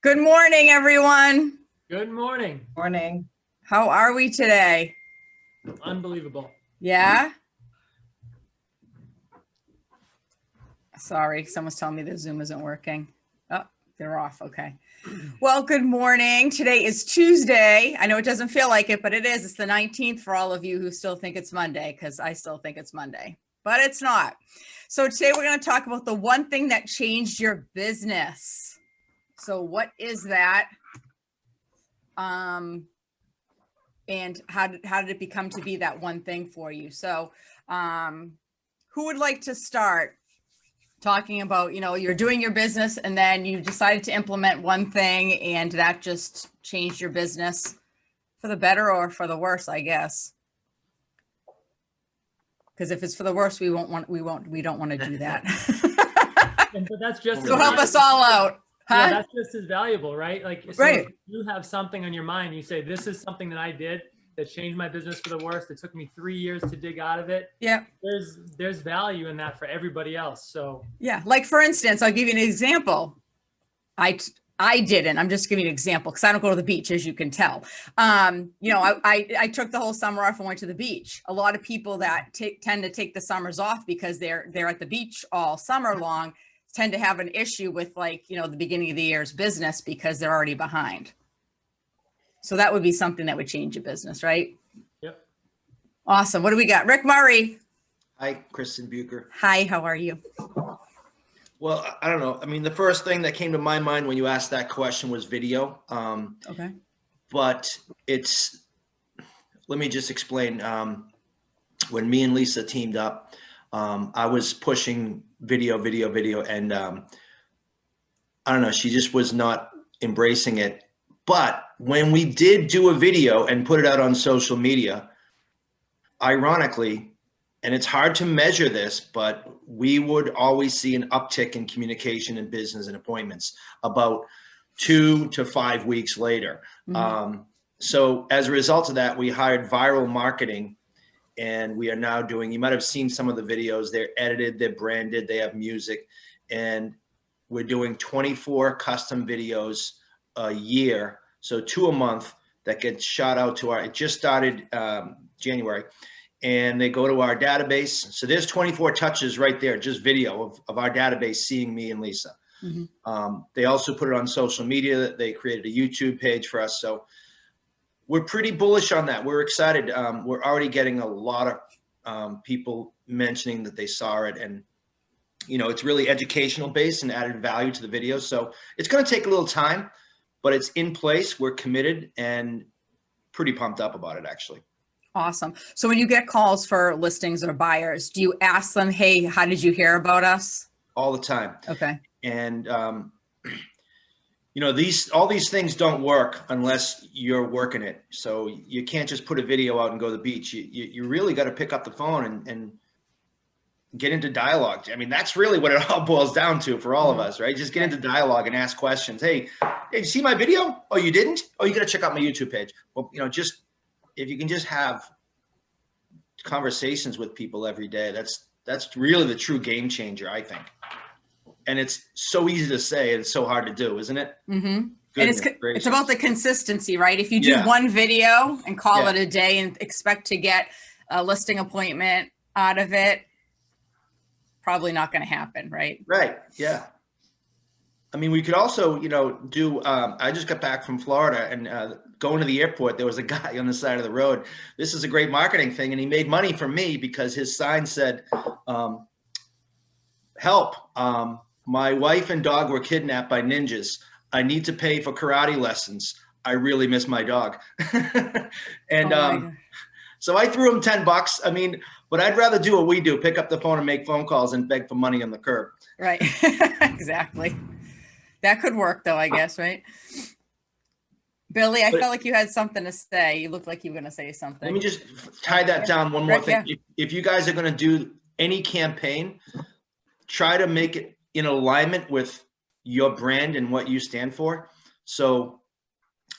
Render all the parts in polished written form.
Good morning, everyone. Good morning. Morning. How are we today? Unbelievable. Yeah? Sorry, someone's telling me the Zoom isn't working. Oh, they're off. Okay. Well, good morning. Today is Tuesday. I know it doesn't feel like it, but it is. It's the 19th for all of you who still think it's Monday, because I still think it's Monday, but it's not. So today we're going to talk about the one thing that changed your business. So what is that? And how did it become to be that one thing for you? So who would like to start talking about, you're doing your business and then you decided to implement one thing and that just changed your business for the better or for the worse, I guess. Because if it's for the worse, we don't want to do that. But that's just So help us all out. Huh? Yeah, that's just as valuable, right? Like, so right. If you have something on your mind, you say, this is something that I did that changed my business for the worst. It took me 3 years to dig out of it. Yeah. There's value in that for everybody else. So yeah, like for instance, I'll give you an example. I didn't. I'm just giving you an example because I don't go to the beach, as you can tell. I took the whole summer off and went to the beach. A lot of people that tend to take the summers off because they're at the beach all summer long tend to have an issue with the beginning of the year's business because they're already behind. So that would be something that would change your business, right? Yep. Awesome. What do we got? Rick Murray. Hi, Kristen Bucher. Hi, how are you? Well, I don't know. I mean, the first thing that came to my mind when you asked that question was video. Okay. But let me just explain. When me and Lisa teamed up, I was pushing video, and I don't know, she just was not embracing it. But when we did do a video and put it out on social media, ironically, and it's hard to measure this, but we would always see an uptick in communication and business and appointments about 2 to 5 weeks later. Mm-hmm. So as a result of that, we hired Viral Marketing, and we are now doing, you might have seen some of the videos, they're edited, they're branded, they have music, and we're doing 24 custom videos a year. So 2 a month that get shot out to it just started January, and they go to our database. So there's 24 touches right there, just video of our database seeing me and Lisa. Mm-hmm. They also put it on social media. They created a YouTube page for us. So we're pretty bullish on that. We're excited. We're already getting a lot of people mentioning that they saw it, and it's really educational based and added value to the video. So it's going to take a little time, but it's in place. We're committed and pretty pumped up about it, actually. Awesome. So when you get calls for listings or buyers, do you ask them, hey, how did you hear about us? All the time. Okay. And, all these things don't work unless you're working it. So you can't just put a video out and go to the beach. You really got to pick up the phone and get into dialogue. I mean, that's really what it all boils down to for all of us, right? Just get into dialogue and ask questions. Hey, you see my video? Oh, you didn't? Oh, you got to check out my YouTube page. Well, just if you can just have conversations with people every day, that's really the true game changer, I think. And it's so easy to say and it's so hard to do, isn't it? Mm-hmm. And it's about the consistency, right? If you do one video and call it a day and expect to get a listing appointment out of it, probably not going to happen, right? Right. Yeah. I mean, we could also, do, I just got back from Florida, and going to the airport, there was a guy on the side of the road. This is a great marketing thing. And he made money from me because his sign said, help, my wife and dog were kidnapped by ninjas. I need to pay for karate lessons. I really miss my dog. And so I threw him $10. I mean, but I'd rather do what we do, pick up the phone and make phone calls and beg for money on the curb. Right. Exactly. That could work though, I guess, right? Billy, I felt like you had something to say. You looked like you were going to say something. Let me just tie that down. One more thing. Yeah. If you guys are going to do any campaign, try to make it in alignment with your brand and what you stand for. So,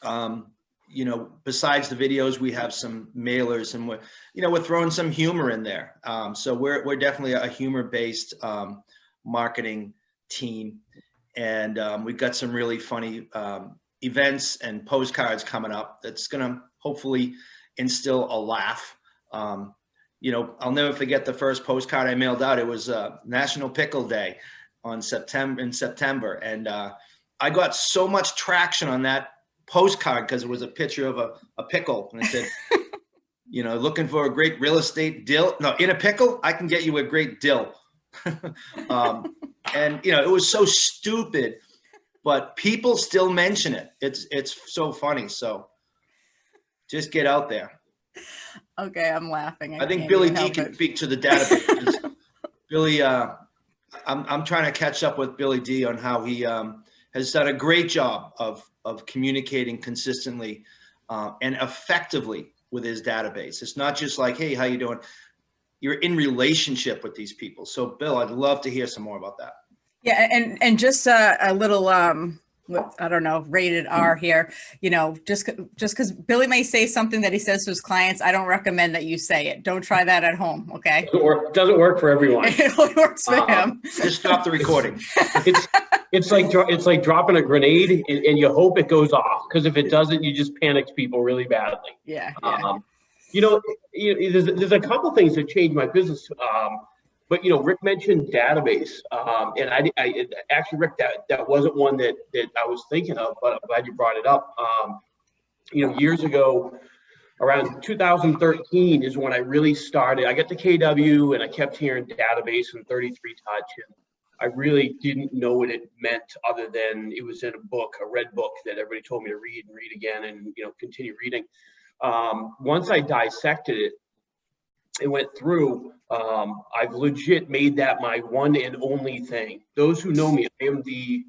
besides the videos, we have some mailers, and we're throwing some humor in there. So we're definitely a humor-based marketing team. And we've got some really funny events and postcards coming up that's going to hopefully instill a laugh. You know, I'll never forget the first postcard I mailed out. It was National Pickle Day in September. And I got so much traction on that postcard because it was a picture of a pickle. And it said, you know, looking for a great real estate deal. No, in a pickle, I can get you a great dill. And, you know, it was so stupid, but people still mention it. It's so funny. So just get out there. Okay, I'm laughing. I think can't Billy even D help can it. speak to the database. Billy, I'm trying to catch up with Billy D on how he has done a great job of communicating consistently and effectively with his database. It's not just like, hey, how you doing? You're in relationship with these people. So Bill, I'd love to hear some more about that. Yeah, and just a little I don't know, rated R here. You know, just because Billy may say something that he says to his clients, I don't recommend that you say it. Don't try that at home, okay? Doesn't work for everyone. It only works for him. Just stop the recording. It's like dropping a grenade and you hope it goes off, because if it doesn't, you just panics people really badly. Yeah. You know, there's a couple things that changed my business. But you know, Rick mentioned database, and I actually, Rick, that wasn't one that I was thinking of, but I'm glad you brought it up. You know, years ago, around 2013 is when I really started. I got to KW and I kept hearing database and 33 touch, and I really didn't know what it meant other than it was in a book, a red book that everybody told me to read and read again and, you know, continue reading. Once I dissected it and went through, I've legit made that my one and only thing. Those who know me, I am the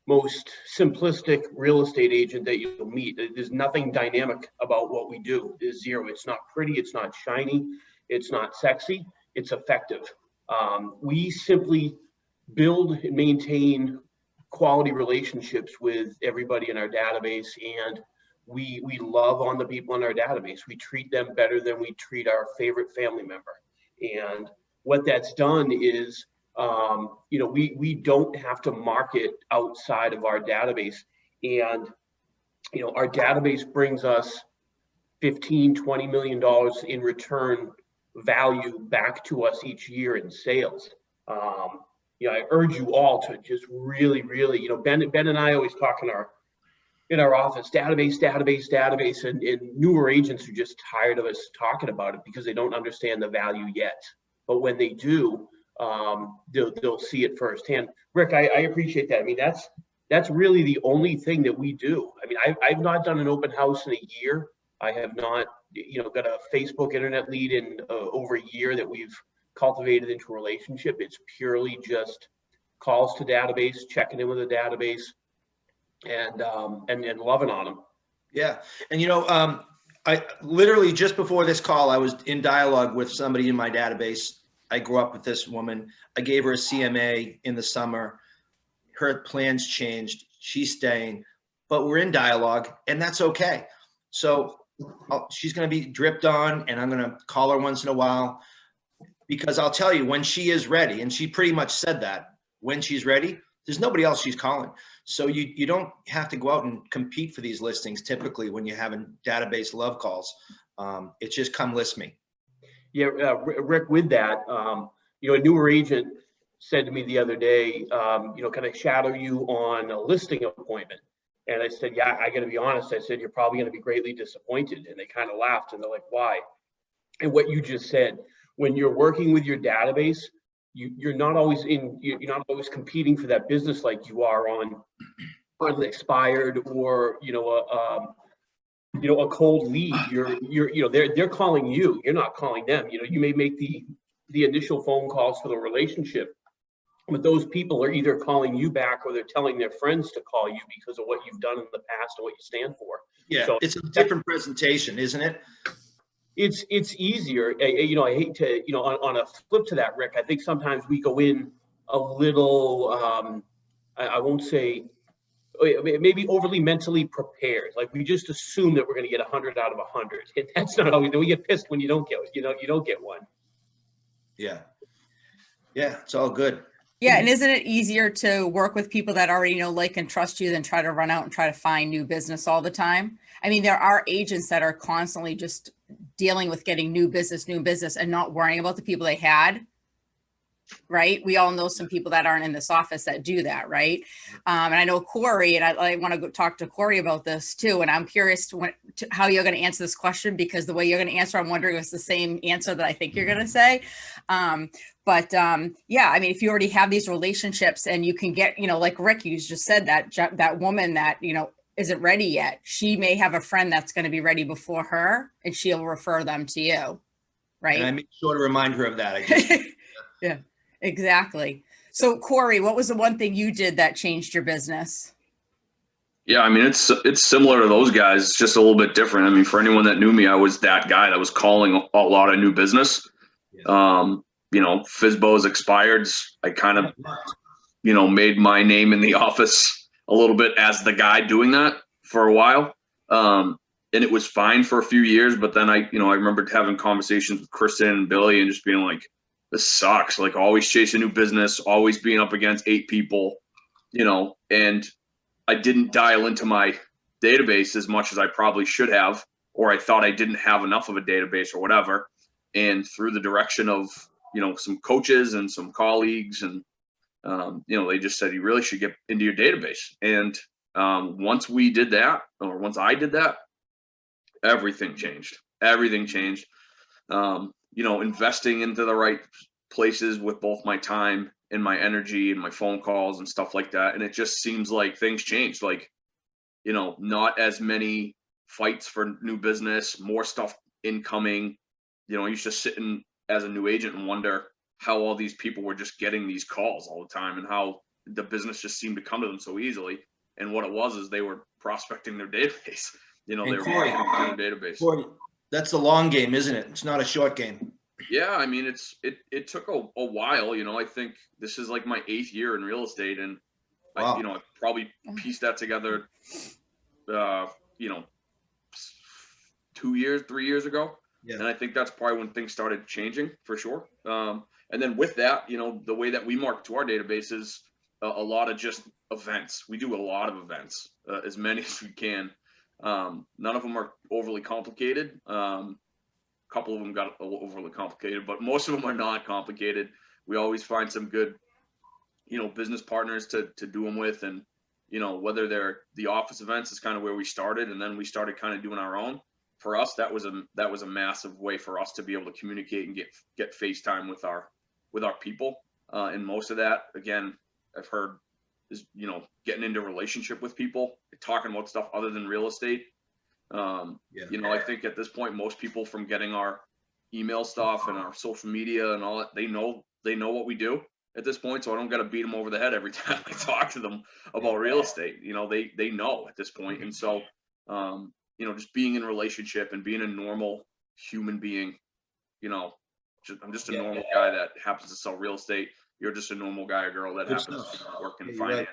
most simplistic real estate agent that you'll meet. There's nothing dynamic about what we do. There's zero. It's not pretty. It's not shiny. It's not sexy. It's effective. We simply build and maintain quality relationships with everybody in our database, and we love on the people in our database. We treat them better than we treat our favorite family member. And what that's done is, you know, we don't have to market outside of our database. And, you know, our database brings us $15-20 million in return value back to us each year in sales. You know, I urge you all to just really, you know, Ben and I always talk in our office, database, and newer agents are just tired of us talking about it because they don't understand the value yet. But when they do, they'll see it firsthand. Rick, I appreciate that. I mean, that's really the only thing that we do. I mean, I've not done an open house in a year. I have not, you know, got a Facebook internet lead in over a year that we've cultivated into a relationship. It's purely just calls to database, checking in with the database, and loving on them. Yeah. And, you know, I literally just before this call, I was in dialogue with somebody in my database. I grew up with this woman. I gave her a CMA in the summer. Her plans changed. She's staying, but we're in dialogue, and that's okay. So she's going to be dripped on, and I'm going to call her once in a while, because I'll tell you, when she is ready, and she pretty much said that, when she's ready, there's nobody else she's calling. So you don't have to go out and compete for these listings. Typically, when you're having database love calls, it's just come list me. Yeah, Rick, with that, you know, a newer agent said to me the other day, you know, can I shadow you on a listing appointment? And I said, yeah, I got to be honest. I said, you're probably going to be greatly disappointed. And they kind of laughed, and they're like, why? And what you just said, when you're working with your database, you're not always competing for that business like you are on expired or, you know, a cold lead. You know, they're calling you. You're not calling them. You know, you may make the initial phone calls for the relationship, but those people are either calling you back or they're telling their friends to call you because of what you've done in the past and what you stand for. Yeah, so it's a different presentation, isn't it? It's easier. You know, I hate to, you know, on a flip to that, Rick, I think sometimes we go in a little, I won't say, maybe overly mentally prepared. Like we just assume that we're going to get 100 out of 100. And that's not always, we get pissed when you don't get one. Yeah. Yeah, it's all good. Yeah, and isn't it easier to work with people that already know, like, and trust you than try to run out and try to find new business all the time? I mean, there are agents that are constantly just dealing with getting new business and not worrying about the people they had. Right? We all know some people that aren't in this office that do that, right? And I know Corey, and I want to go talk to Corey about this too. And I'm curious how you're going to answer this question, because the way you're going to answer, I'm wondering if it's the same answer that I think you're going to say. Yeah, I mean, if you already have these relationships and you can get, like Rick, you just said that woman that, isn't ready yet, she may have a friend that's going to be ready before her, and she'll refer them to you, right? And I make sure to remind her of that. I just, yeah. Exactly. So Corey, what was the one thing you did that changed your business? Yeah, I mean, it's similar to those guys. It's just a little bit different. I mean, for anyone that knew me, I was that guy that was calling a lot of new business. FSBO's expired. I kind of, made my name in the office a little bit as the guy doing that for a while. And it was fine for a few years, but then I remember having conversations with Kristen and Billy and just being like, this sucks. Like, always chasing new business, always being up against 8 people, and I didn't dial into my database as much as I probably should have, or I thought I didn't have enough of a database or whatever. And through the direction of, some coaches and some colleagues, and, they just said, you really should get into your database. And once I did that, everything changed. Investing into the right places with both my time and my energy and my phone calls and stuff like that. And it just seems like things changed. Like, not as many fights for new business, more stuff incoming. I used to sit in as a new agent and wonder how all these people were just getting these calls all the time, and how the business just seemed to come to them so easily. And what it was is they were prospecting their database. They were marketing their database. Corey, that's the long game, isn't it? It's not a short game. Yeah, I mean, it took a while. I think this is like my 8th year in real estate, and wow. I probably pieced that together, 2 years, 3 years ago. Yeah. And I think that's probably when things started changing for sure. And then with that, the way that we market to our database is a lot of just events. We do a lot of events, as many as we can. None of them are overly complicated. A couple of them got overly complicated, but most of them are not complicated. We always find some good, business partners to do them with. And, whether they're the office events is kind of where we started. And then we started kind of doing our own. For us, that was a massive way for us to be able to communicate and get FaceTime with our people. And most of that, again, I've heard is, getting into a relationship with people, talking about stuff other than real estate. I think at this point, most people, from getting our email stuff and our social media and all that, they know what we do at this point. So I don't got to beat them over the head every time I talk to them about real estate. They know at this point. And so, just being in a relationship and being a normal human being, I'm just a normal guy that happens to sell real estate. You're just a normal guy or girl that happens to work in finance.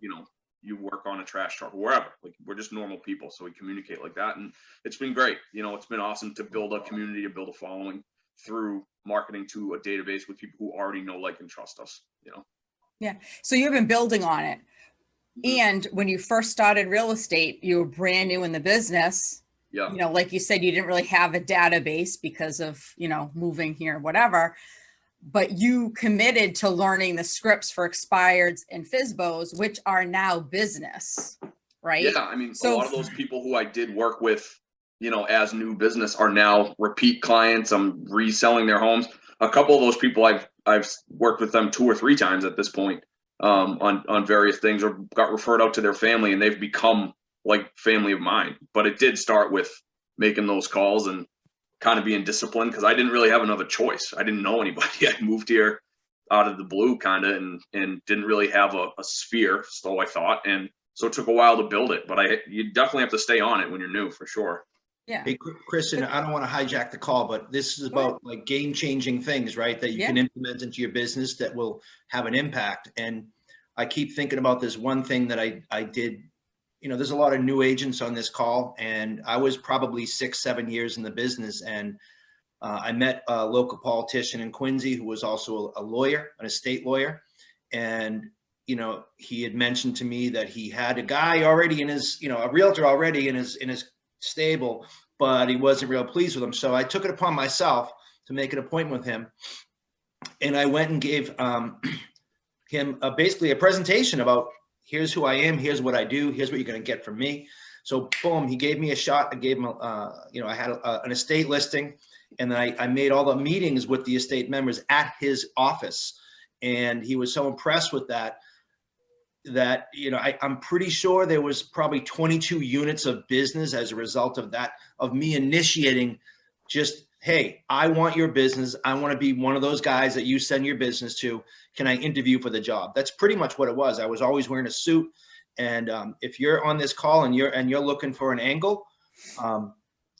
Right. You work on a trash truck, wherever. Like, we're just normal people, so we communicate like that, and it's been great. It's been awesome to build a community, to build a following through marketing to a database with people who already know, like, and trust us. Yeah. So you've been building on it, and when you first started real estate, you were brand new in the business. Yeah. Like you said, you didn't really have a database because of moving here, whatever. But you committed to learning the scripts for expireds and FSBOs, which are now business, right? Yeah, I mean, so a lot of those people who I did work with, as new business are now repeat clients. I'm reselling their homes. A couple of those people I've worked with them 2 or 3 times at this point, on various things, or got referred out to their family, and they've become like family of mine. But it did start with making those calls and kind of being disciplined, because I didn't really have another choice. I didn't know anybody. I moved here out of the blue kind of, and didn't really have a sphere, so I thought. And so it took a while to build it, but you definitely have to stay on it when you're new, for sure. Yeah. Hey, Kristen, I don't want to hijack the call, but this is about like game-changing things, right? That you can implement into your business that will have an impact. And I keep thinking about this one thing that I did. There's a lot of new agents on this call, and I was probably 6-7 years in the business. And I met a local politician in Quincy who was also a lawyer, an estate lawyer. And, you know, he had mentioned to me that he had a guy already in his, you know, a realtor already in his stable, but he wasn't real pleased with him. So I took it upon myself to make an appointment with him. And I went and gave him basically a presentation about, here's who I am, here's what I do, here's what you're going to get from me. So boom, he gave me a shot. I gave him, you know, I had an estate listing, and then I made all the meetings with the estate members at his office. And he was so impressed with that, you know, I'm pretty sure there was probably 22 units of business as a result of that, of me initiating just, hey, I want your business. I want to be one of those guys that you send your business to. Can I interview for the job? That's pretty much what it was. I was always wearing a suit. And if you're on this call and you're looking for an angle,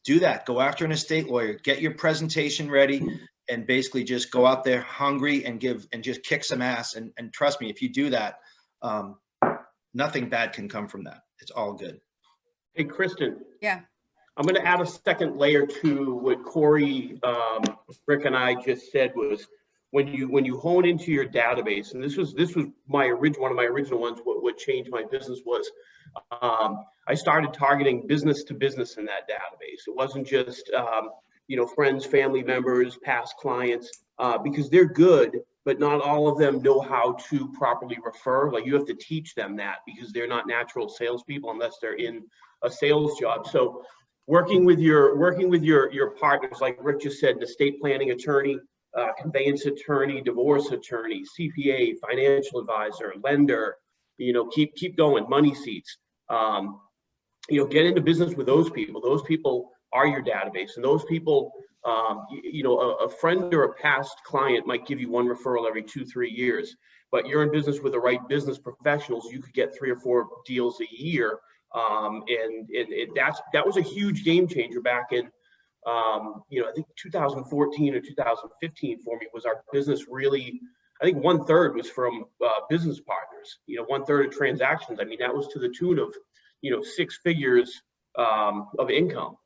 do that. Go after an estate lawyer, get your presentation ready, and basically just go out there hungry and just kick some ass. And trust me, if you do that, nothing bad can come from that. It's all good. Hey, Kristen. Yeah. I'm going to add a second layer to what Corey, Rick, and I just said was when you hone into your database, and this was one of my original ones. What changed my business was I started targeting business to business in that database. It wasn't just you know, friends, family members, past clients, because they're good, but not all of them know how to properly refer. Like, you have to teach them that, because they're not natural salespeople unless they're in a sales job. So working with your partners, like Rick just said, an estate planning attorney, conveyance attorney, divorce attorney, CPA, financial advisor, lender, you know, keep going, money seats, you know, get into business with those people. Those people are your database, and those people, you know, a friend or a past client might give you one referral every 2-3 years, but you're in business with the right business professionals, you could get 3 or 4 deals a year. And that was a huge game changer back in, you know, I think 2014 or 2015 for me. Was our business really, I think 1/3 was from business partners, you know, 1/3 of transactions. I mean, that was to the tune of, you know, 6 figures of income.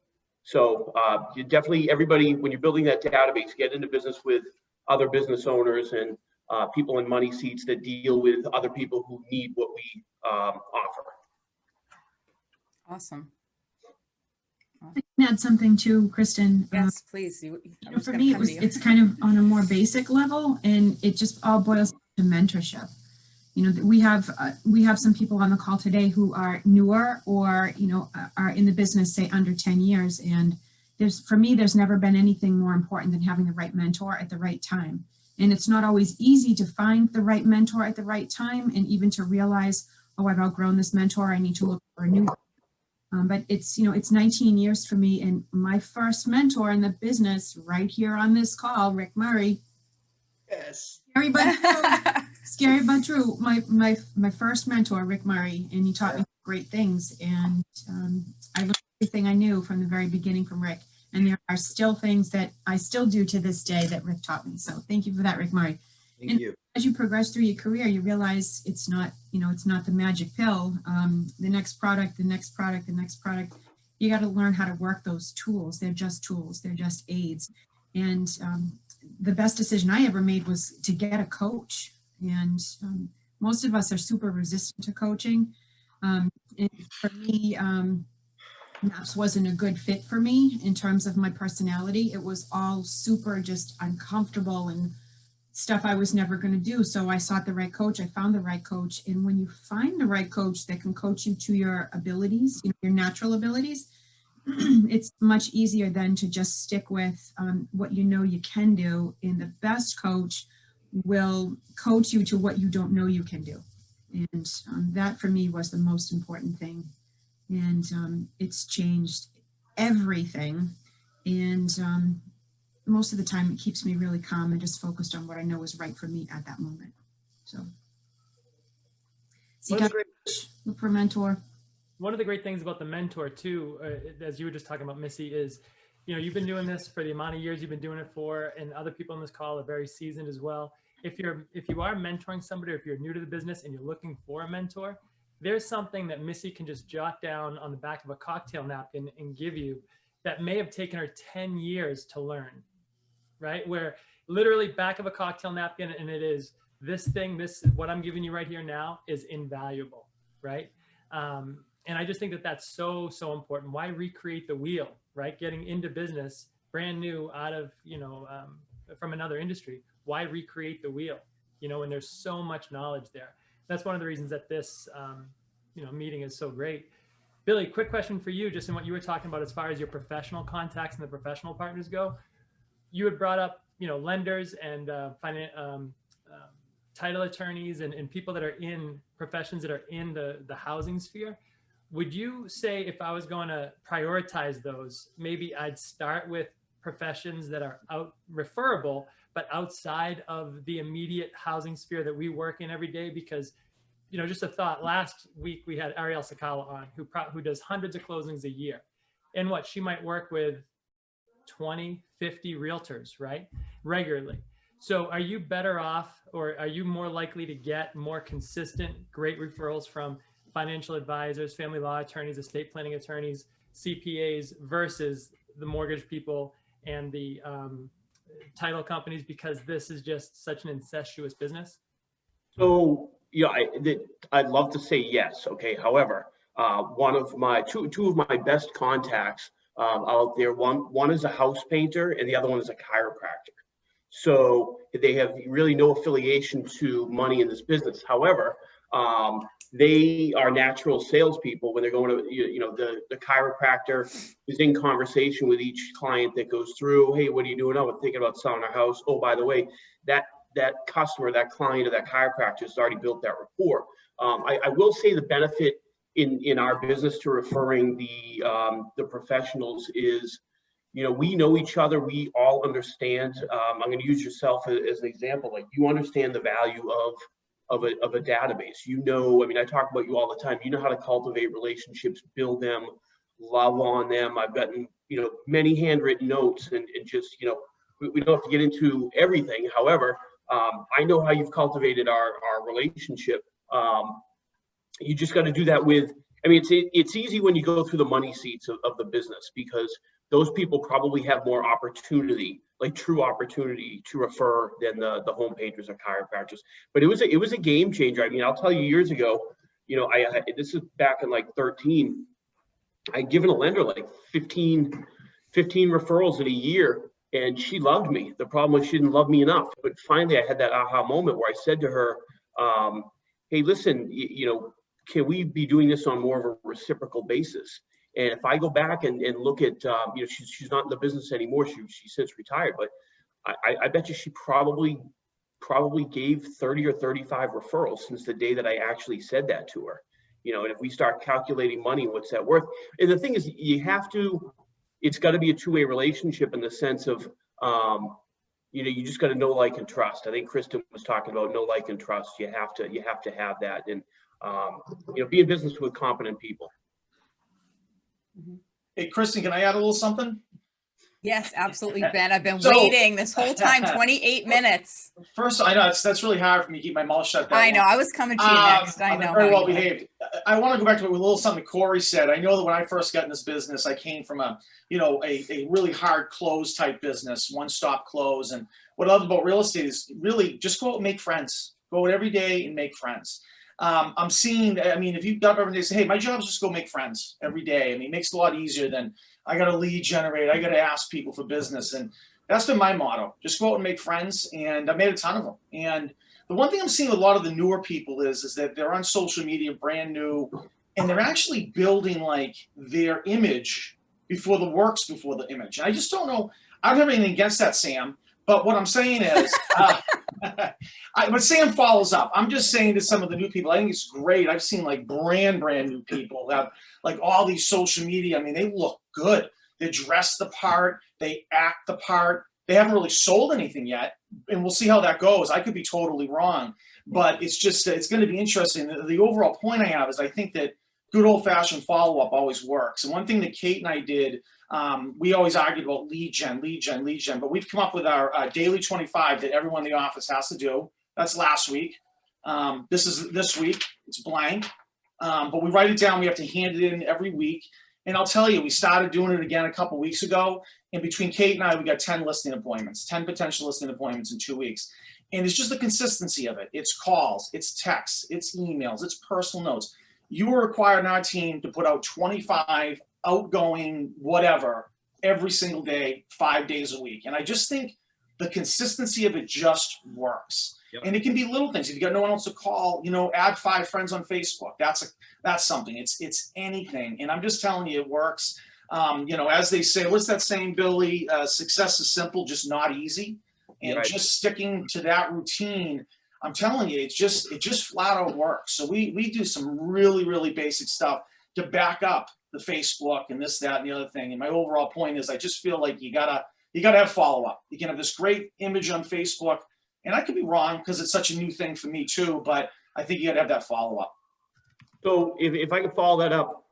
So you definitely, everybody, when you're building that database, get into business with other business owners and people in money seats that deal with other people who need what we offer. Awesome. I can add something too, Kristen. Yes, please. For me, it's kind of on a more basic level, and it just all boils down to mentorship. You know, we have some people on the call today who are newer, or, you know, are in the business, say, under 10 years. And for me, there's never been anything more important than having the right mentor at the right time. And it's not always easy to find the right mentor at the right time, and even to realize, oh, I've outgrown this mentor, I need to look for a new one. But it's, you know, it's 19 years for me, and my first mentor in the business, right here on this call, Rick Murray. Yes. Scary but true. Scary but true. My first mentor, Rick Murray, and he taught me great things. And I learned everything I knew from the very beginning from Rick. And there are still things that I still do to this day that Rick taught me. So thank you for that, Rick Murray. Thank you. As you progress through your career, you realize it's not, you know, it's not the magic pill. The next product, the next product, the next product. You got to learn how to work those tools. They're just tools. They're just aids. And the best decision I ever made was to get a coach. And most of us are super resistant to coaching. And for me, MAPS wasn't a good fit for me in terms of my personality. It was all super just uncomfortable and stuff I was never going to do. So I sought the right coach. I found the right coach. And when you find the right coach that can coach you to your abilities, you know, your natural abilities, it's much easier than to just stick with what you know you can do. And the best coach will coach you to what you don't know you can do. And that for me was the most important thing. And it's changed everything. And most of the time it keeps me really calm and just focused on what I know is right for me at that moment. So look for a mentor. One of the great things about the mentor too, as you were just talking about, Missy, is, you know, you've been doing this for the amount of years you've been doing it for, and other people on this call are very seasoned as well. If you are mentoring somebody, or if you're new to the business and you're looking for a mentor, there's something that Missy can just jot down on the back of a cocktail napkin and give you that may have taken her 10 years to learn. right? Where literally back of a cocktail napkin, and it is this thing, what I'm giving you right here now is invaluable, right? And I just think that that's so important. Why recreate the wheel, right? Getting into business brand new out of, from another industry. Why recreate the wheel, when there's so much knowledge there? That's one of the reasons that this, meeting is so great. Billy, quick question for you, just in what you were talking about as far as your professional contacts and the professional partners go. You had brought up, lenders and title attorneys and people that are in professions that are in the housing sphere. Would you say, if I was going to prioritize those, maybe I'd start with professions that are referable, but outside of the immediate housing sphere that we work in every day? Because, just a thought, last week we had Ariel Sakala on, who does hundreds of closings a year. And she might work with 20, 50 realtors, right? Regularly. So are you better off, or are you more likely to get more consistent, great referrals from financial advisors, family law attorneys, estate planning attorneys, CPAs, versus the mortgage people and the title companies, because this is just such an incestuous business? So, I'd love to say yes. Okay. However, one of my two of my best contacts out there, one is a house painter and the other one is a chiropractor. So they have really no affiliation to money in this business. However, they are natural salespeople when they're going to, the chiropractor is in conversation with each client that goes through. Hey, what are you doing? Oh, I'm thinking about selling our house. Oh, by the way, that customer, that client, or that chiropractor has already built that rapport. I will say the benefit in our business to referring the professionals is, we know each other. We all understand. I'm going to use yourself as an example. Like, you understand the value of a database. I talk about you all the time. You know how to cultivate relationships, build them, love on them. I've gotten, many handwritten notes, and just, we don't have to get into everything. However, I know how you've cultivated our relationship. You just got to do that with, it's easy when you go through the money seats of the business, because those people probably have more opportunity, like true opportunity to refer, than the home painters or chiropractors. But it was a game changer. I'll tell you, years ago, this is back in like 13, I'd given a lender like 15 referrals in a year, and she loved me. The problem was she didn't love me enough. But finally, I had that aha moment where I said to her, hey, listen, can we be doing this on more of a reciprocal basis? And if I go back and look at, she's not in the business anymore. She's since retired, but I bet you she probably gave 30 or 35 referrals since the day that I actually said that to her. And if we start calculating money, what's that worth? And the thing is, it's got to be a two-way relationship, in the sense of, you just got to know, like, and trust. I think Kristen was talking about know, like, and trust. You have to have that, and be in business with competent people. Hey, Kristen, can I add a little something? Yes, absolutely, Ben. I've been waiting this whole time, 28 minutes. First, I know that's really hard for me to keep my mouth shut. I know. I was coming to you next. I know. I'm very well behaved. I want to go back to a little something Corey said. I know that when I first got in this business, I came from a really hard close type business, one-stop close. And what I love about real estate is really just go out and make friends. Go out every day and make friends. I'm seeing, if you got up every day and say, hey, my job is just go make friends every day. It makes it a lot easier than I got to lead generate. I got to ask people for business. And that's been my motto. Just go out and make friends. And I made a ton of them. And the one thing I'm seeing with a lot of the newer people is that they're on social media, brand new, and they're actually building like their image before the works before the image. And I just don't know. I don't have anything against that, Sam. But what I'm saying is, but Sam follows up. I'm just saying to some of the new people, I think it's great. I've seen like brand new people have like all these social media. They look good. They dress the part. They act the part. They haven't really sold anything yet. And we'll see how that goes. I could be totally wrong. But it's just, it's going to be interesting. The overall point I have is I think that good old-fashioned follow-up always works. And one thing that Kate and I did, we always argued about lead gen, but we've come up with our daily 25 that everyone in the office has to do. That's last week. This week, it's blank. But we write it down. We have to hand it in every week. And I'll tell you, we started doing it again a couple weeks ago. And between Kate and I, we got 10 listing appointments, 10 potential listing appointments in 2 weeks. And it's just the consistency of it. It's calls, it's texts, it's emails, it's personal notes. You are required in our team to put out 25 outgoing whatever every single day, 5 days a week. And I just think the consistency of it just works. Yep. And it can be little things. If you got no one else to call, you know, add 5 friends on Facebook. That's something. It's anything. And I'm just telling you, it works. You know, as they say, what's that saying, Billy? Success is simple, just not easy. And right. Just sticking to that routine, I'm telling you, it just flat out works. So we do some really, really basic stuff to back up the Facebook and this, that, and the other thing. And my overall point is, I just feel like you gotta have follow-up. You can have this great image on Facebook, and I could be wrong because it's such a new thing for me too, but I think you gotta have that follow-up. So if I can follow that up,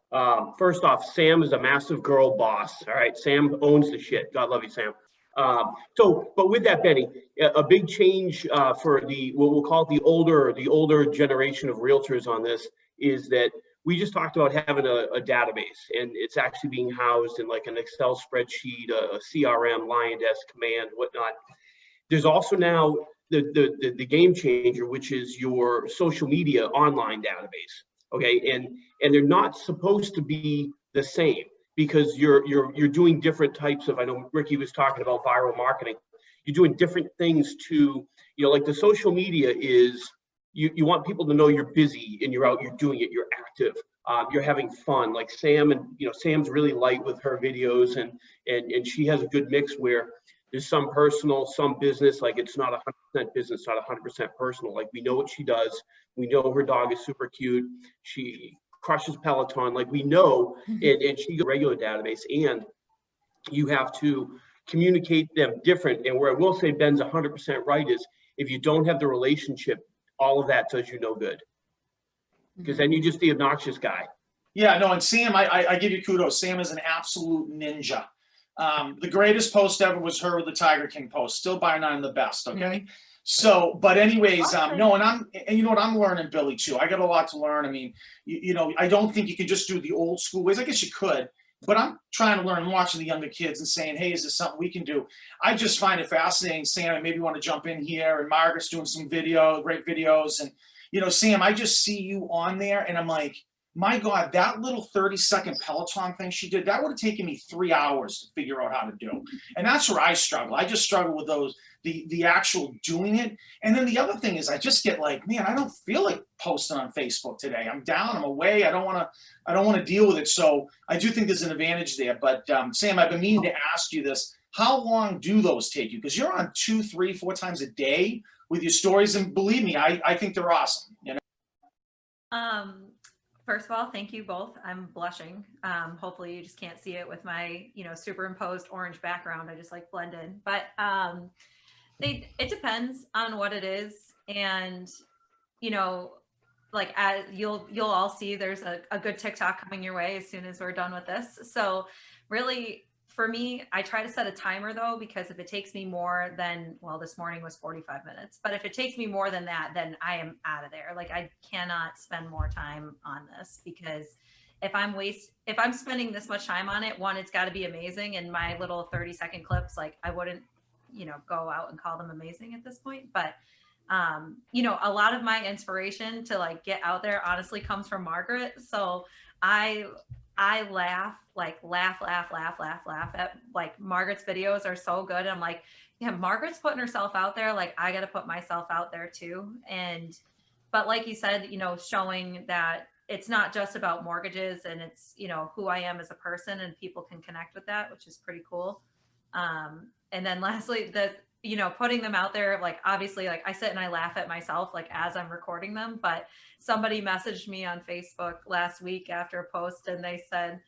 first off, Sam is a massive girl boss. All right, Sam owns the shit. God love you, Sam. But with that, Benny, a big change for what we'll call it the older generation of realtors on this is that we just talked about having a database, and it's actually being housed in like an Excel spreadsheet, a CRM, LionDesk, Command, whatnot. There's also now the game changer, which is your social media online database. Okay, and they're not supposed to be the same, because you're doing different types of, I know Ricky was talking about viral marketing. You're doing different things to, you know, like the social media is, you want people to know you're busy and you're out, you're doing it, you're active, you're having fun. Like Sam, and you know, Sam's really light with her videos, and she has a good mix where there's some personal, some business. Like it's not 100% business, not 100% personal. Like we know what she does. We know her dog is super cute. She crushes Peloton, like we know, and she got a regular database, and you have to communicate them different. And where I will say Ben's 100% right is, if you don't have the relationship, all of that does you no good, because then you're just the obnoxious guy. Yeah, no, and Sam, I give you kudos. Sam is an absolute ninja. The greatest post ever was her with the Tiger King post, still by none the best, okay? So, but anyways, no, and you know what, I'm learning, Billy, too. I got a lot to learn. I mean, you know, I don't think you can just do the old school ways. I guess you could, but I'm trying to learn, watching the younger kids and saying, hey, is this something we can do? I just find it fascinating. Sam, I maybe want to jump in here, and Margaret's doing some great videos. And, you know, Sam, I just see you on there, and I'm like, my God, that little 30-second Peloton thing she did, that would have taken me 3 hours to figure out how to do. And that's where I struggle. I just struggle with those, the actual doing it. And then the other thing is, I just get like, man, I don't feel like posting on Facebook today. I'm down, I'm away. I don't want to deal with it. So I do think there's an advantage there. But Sam, I've been meaning to ask you this. How long do those take you? Because you're on 2, 3, 4 times a day with your stories. And believe me, I think they're awesome. You know? First of all, thank you both. I'm blushing. Hopefully you just can't see it with my, you know, superimposed orange background. I just like blend in, but it depends on what it is. And, you know, like as you'll all see, there's a good TikTok coming your way as soon as we're done with this. So really, for me, I try to set a timer though, because if it takes me more than, well, this morning was 45 minutes, but if it takes me more than that, then I am out of there. Like I cannot spend more time on this, because if I'm spending this much time on it, one, it's got to be amazing. And my little 30-second clips, like I wouldn't, you know, go out and call them amazing at this point. But, you know, a lot of my inspiration to like get out there honestly comes from Margaret. So I laugh at like Margaret's videos are so good. I'm like, yeah, Margaret's putting herself out there. Like I got to put myself out there too. But like you said, you know, showing that it's not just about mortgages, and it's, you know, who I am as a person, and people can connect with that, which is pretty cool. And then lastly, you know, putting them out there, like obviously, like I sit and I laugh at myself, like as I'm recording them, but somebody messaged me on Facebook last week after a post, and they said,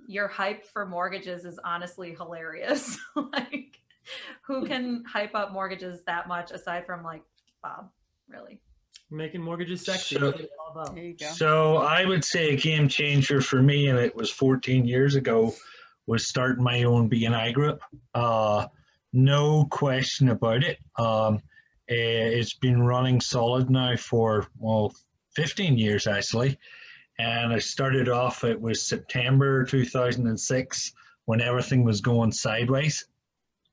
your hype for mortgages is honestly hilarious. Like who can hype up mortgages that much aside from like Bob, really? Making mortgages sexy. So, That's what it's all about. There you go. So I would say a game changer for me, and it was 14 years ago, was starting my own B&I group. No question about it. It's been running solid now for, well, 15 years actually. And I started off, it was September 2006 when everything was going sideways.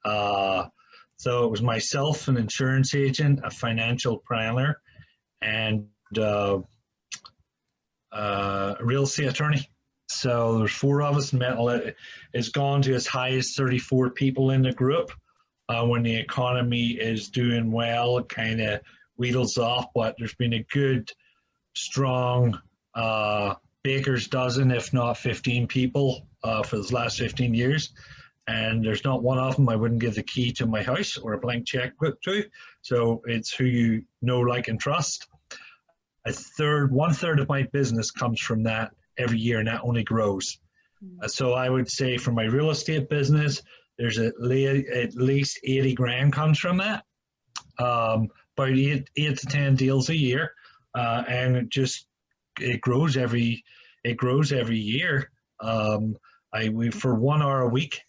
So it was myself, an insurance agent, a financial planner, and a real estate attorney. So there's 4 of us. It's gone to as high as 34 people in the group. When the economy is doing well, it kind of wheedles off, but there's been a good, strong baker's dozen, if not 15 people for the last 15 years. And there's not one of them I wouldn't give the key to my house or a blank checkbook to. So it's who you know, like, and trust. 1/3 of my business comes from that every year, and that only grows. So I would say for my real estate business, there's at least 80 grand comes from that. About 8 to 10 deals a year, and it grows every year. For 1 hour a week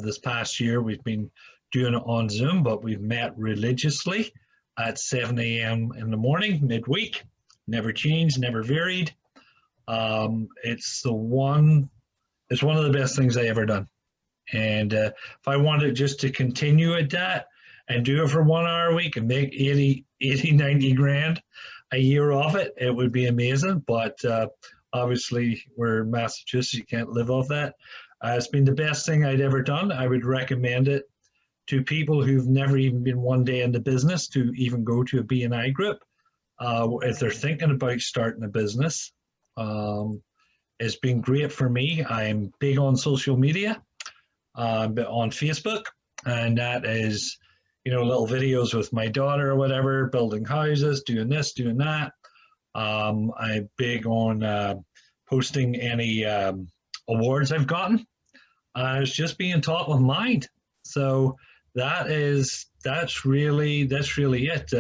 this past year, we've been doing it on Zoom, but we've met religiously at 7 a.m. in the morning, midweek. Never changed, never varied. It's one of the best things I ever done. And if I wanted just to continue at that and do it for 1 hour a week and make 80, 90 grand a year off it, it would be amazing. But obviously we're Massachusetts, you can't live off that. It's been the best thing I'd ever done. I would recommend it to people who've never even been one day in the business to even go to a BNI group. If they're thinking about starting a business, it's been great for me. I'm big on social media, on Facebook, and that is, little videos with my daughter or whatever, building houses, doing this, doing that. I'm big on posting any awards I've gotten. It's just being top of mind. So that's really it.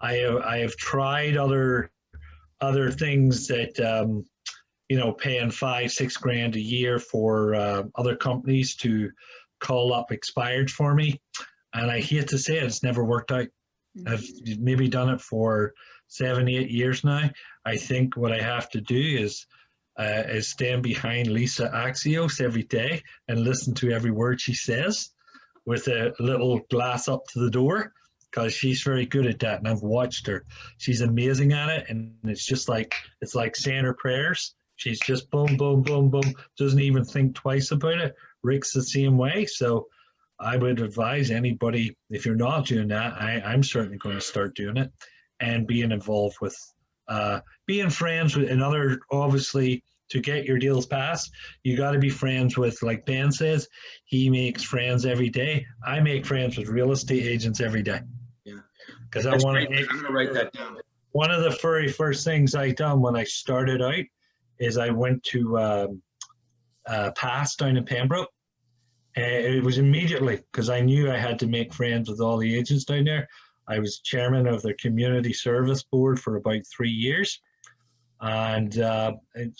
I have tried other things that paying $5-6 grand a year for other companies to call up expired for me, and I hate to say it, it's never worked out. I've maybe done it for 7-8 years now. I think what I have to do is stand behind Lisa Axios every day and listen to every word she says with a little glass up to the door, because she's very good at that, and I've watched her. She's amazing at it, and it's like saying her prayers. She's just boom, boom, boom, boom, doesn't even think twice about it. Rick's the same way. So I would advise anybody, if you're not doing that, I'm certainly going to start doing it and being involved with, being friends with another, obviously, to get your deals passed, you got to be friends with, like Ben says, he makes friends every day. I make friends with real estate agents every day. Yeah. Because I want to. I'm going to write that down. One of the very first things I done when I started out is I went to Pass down in Pembroke. It was immediately because I knew I had to make friends with all the agents down there. I was chairman of the community service board for about 3 years. And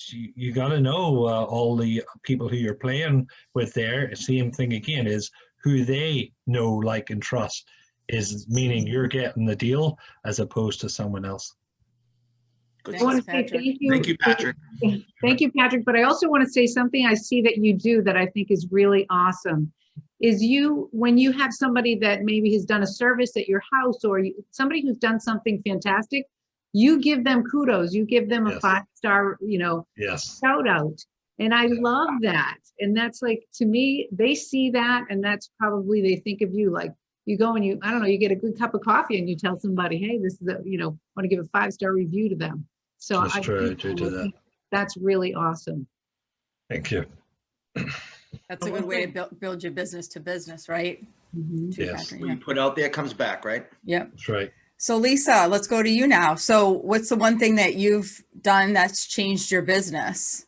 you got to know all the people who you're playing with there. Same thing again is who they know, like, and trust, is meaning you're getting the deal as opposed to someone else. Good Thanks, stuff. I want to say Patrick. thank you. Thank you, Patrick. Thank you, Patrick. But I also want to say something I see that you do that I think is really awesome. Is when you have somebody that maybe has done a service at your house, or somebody who's done something fantastic, you give them kudos. You give them a Yes. 5-star, Yes. shout out. And I love that. And that's like, to me, they see that, and that's probably, they think of you like, you go and I don't know, you get a good cup of coffee and you tell somebody, hey, this is want to give a 5-star review to them. So That's true, I do that. That's really awesome. Thank you. That's a good way to build your business to business, right? Mhm. Too, Yes. Patrick, What yeah. you put out there comes back, right? Yep. That's right. So Lisa, let's go to you now. So what's the one thing that you've done that's changed your business?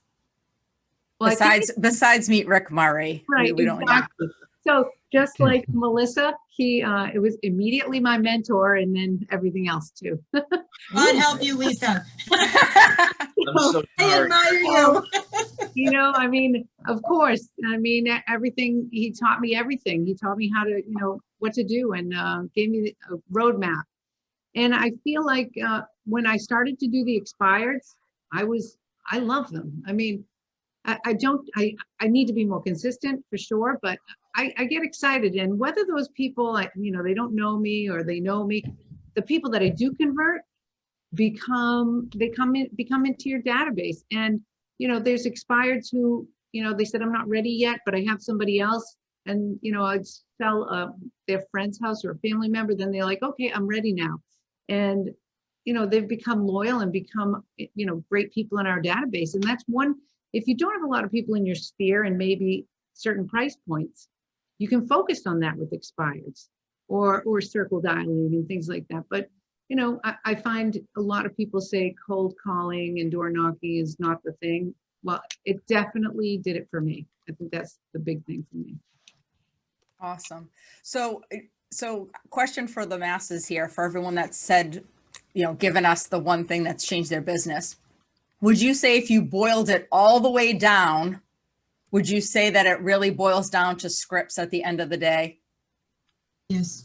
Well, I think Besides meet Rick Murray. Right, We don't, exactly. So just like Melissa, it was immediately my mentor, and then everything else too. God help you, Lisa. I'm so I sorry. admire you. I mean, of course, everything, he taught me everything. He taught me how to, what to do, and gave me a roadmap. And I feel like when I started to do the expireds, I was I love them. I mean, I need to be more consistent for sure, but I get excited. And whether those people, they don't know me or they know me, the people that I do convert become into your database. And, there's expireds who, they said, I'm not ready yet, but I have somebody else. And, I'd sell their friend's house or a family member. Then they're like, okay, I'm ready now. And, they've become loyal and become, great people in our database. And that's one, if you don't have a lot of people in your sphere and maybe certain price points, you can focus on that with expireds or circle dialing and things like that. But, I find a lot of people say cold calling and door knocking is not the thing. Well, it definitely did it for me. I think that's the big thing for me. Awesome. So question for the masses here, for everyone that said, given us the one thing that's changed their business. Would you say if you boiled it all the way down, would you say that it really boils down to scripts at the end of the day? Yes.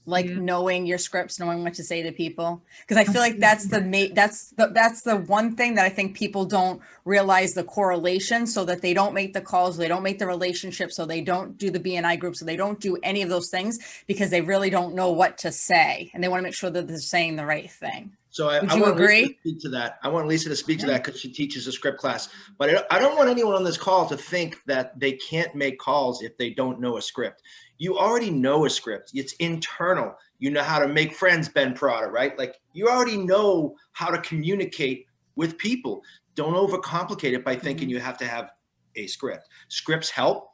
Like knowing your scripts, knowing what to say to people, because I feel like that's the one thing that I think people don't realize the correlation, so that they don't make the calls, they don't make the relationships, so they don't do the BNI group, so they don't do any of those things because they really don't know what to say, and they want to make sure that they're saying the right thing. So I you want agree? Lisa to speak to that. I want Lisa to speak to that because she teaches a script class. But I don't want anyone on this call to think that they can't make calls if they don't know a script. You already know a script. It's internal. You know how to make friends, Ben Prada, right? Like, you already know how to communicate with people. Don't overcomplicate it by thinking you have to have a script. Scripts help,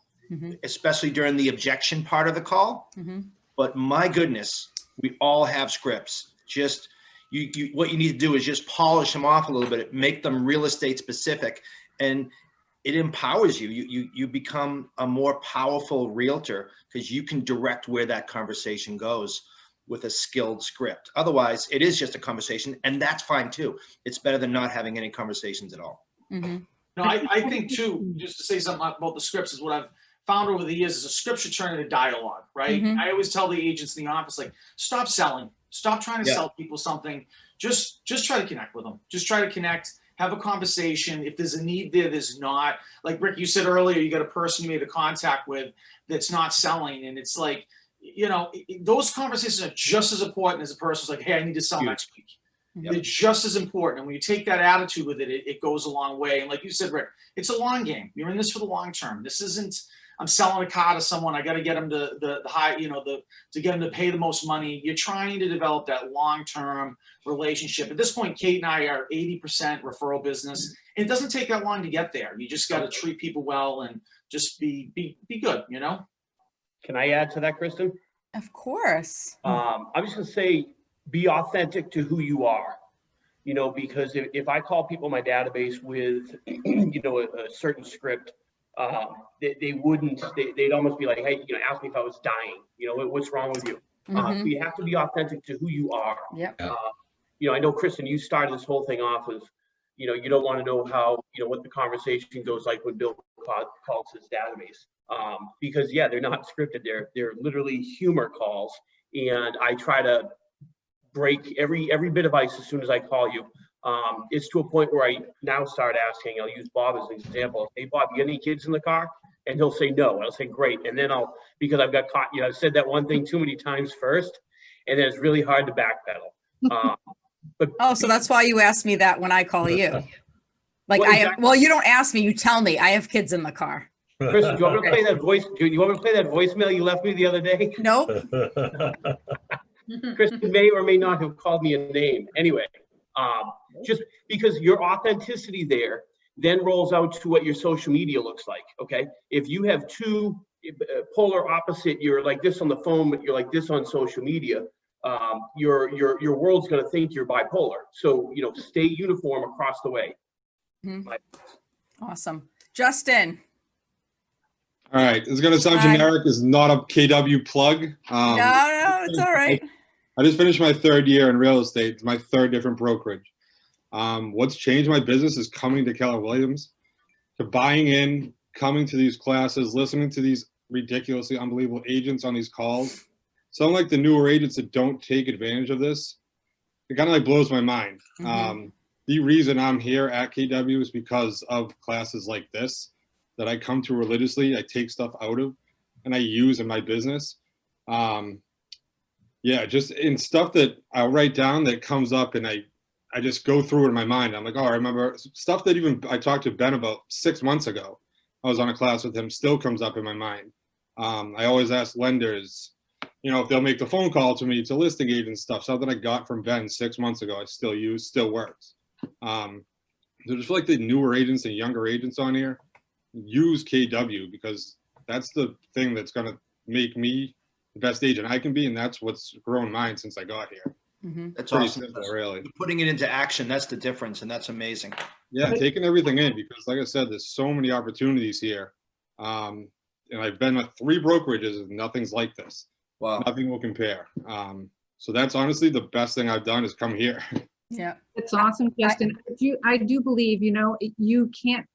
especially during the objection part of the call. But my goodness, we all have scripts. Just what you need to do is just polish them off a little bit, make them real estate specific, and it empowers you. You become a more powerful realtor because you can direct where that conversation goes with a skilled script. Otherwise, it is just a conversation, and that's fine too. It's better than not having any conversations at all. No, I think too, just to say something about the scripts, is what I've found over the years is a script should turn into dialogue, right? I always tell the agents in the office, like, stop selling. Stop trying to sell people something. Just try to connect with them. Just try to connect, have a conversation. If there's a need there, there's not. Like Rick, you said earlier, you got a person you made a contact with that's not selling. And it's like, those conversations are just as important as a person's like, hey, I need to sell next week. They're just as important. And when you take that attitude with it, it goes a long way. And like you said, Rick, it's a long game. You're in this for the long term. This isn't, I'm selling a car to someone, I got to get them to the high, to get them to pay the most money. You're trying to develop that long-term relationship. At this point, Kate and I are 80% referral business. And it doesn't take that long to get there. You just got to treat people well and just be good, Can I add to that, Kristen? Of course. I'm just gonna say, be authentic to who you are. Because if I call people in my database with, a certain script, they'd almost be like, hey, ask me if I was dying, what's wrong with you? So you have to be authentic to who you are. I know, Kristen, you started this whole thing off with, you don't want to know how, what the conversation goes like when Bill calls his database. Because they're not scripted. They're literally humor calls. And I try to break every bit of ice as soon as I call you. It's to a point where I now start asking, I'll use Bob as an example. Hey, Bob, you got any kids in the car? And he'll say no. I'll say great. And then because I've got caught, I've said that one thing too many times first, and then it's really hard to backpedal. So that's why you ask me that when I call you. Like, well, you don't ask me, you tell me I have kids in the car. Kristen, do you want me to play that voice? Do you want me to play that voicemail you left me the other day? Nope. Kristen may or may not have called me a name. Anyway, just because your authenticity there then rolls out to what your social media looks like. Okay, if you have two polar opposite, you're like this on the phone, but you're like this on social media. Your world's going to think you're bipolar. So stay uniform across the way. Awesome, Justin. All right, it's going to sound generic. It's not a KW plug. No, it's all right. I just finished my third year in real estate. It's my third different brokerage. What's changed my business is coming to Keller Williams, to buying in, coming to these classes, listening to these ridiculously unbelievable agents on these calls. Some like the newer agents that don't take advantage of this, it kind of like blows my mind. the reason I'm here at KW is because of classes like this that I come to religiously. I take stuff out of and I use in my business. Yeah, just in stuff that I'll write down that comes up and I just go through it in my mind. I'm like, oh, I remember stuff that even I talked to Ben about 6 months ago. I was on a class with him, still comes up in my mind. I always ask lenders, if they'll make the phone call to me to listing agent stuff, something I got from Ben 6 months ago, I still use, still works. So just like the newer agents and younger agents on here, use KW because that's the thing that's going to make me the best agent I can be. And that's what's grown mine since I got here. That's Pretty awesome. simple, really. Putting it into action, that's the difference, and that's amazing. Yeah, taking everything in because, like I said, there's so many opportunities here. And I've been at 3 brokerages and nothing's like this. Wow. Nothing will compare. So that's honestly the best thing I've done is come here. Yeah. It's awesome, Justin. I do believe, you can't,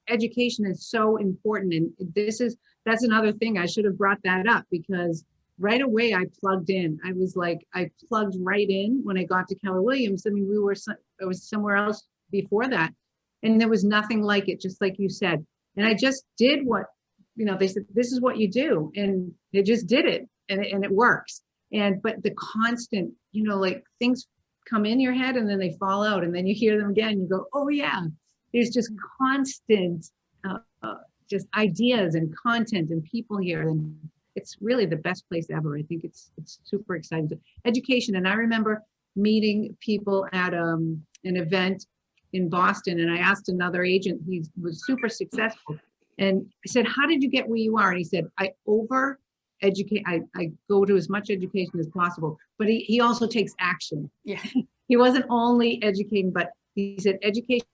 education is so important. And that's another thing. I should have brought that up because right away I plugged in. I plugged right in when I got to Keller Williams. I mean, I was somewhere else before that and there was nothing like it, just like you said. And I just did what, they said, this is what you do. And they just did it and it works. But the constant, like things come in your head and then they fall out and then you hear them again, you go, oh yeah, there's just constant, just ideas and content and people here. And it's really the best place ever. I think it's super exciting. Education. And I remember meeting people at an event in Boston and I asked another agent, he was super successful. And I said, how did you get where you are? And he said, I over-educate, I go to as much education as possible, but he also takes action. Yeah. He wasn't only educating, but he said education,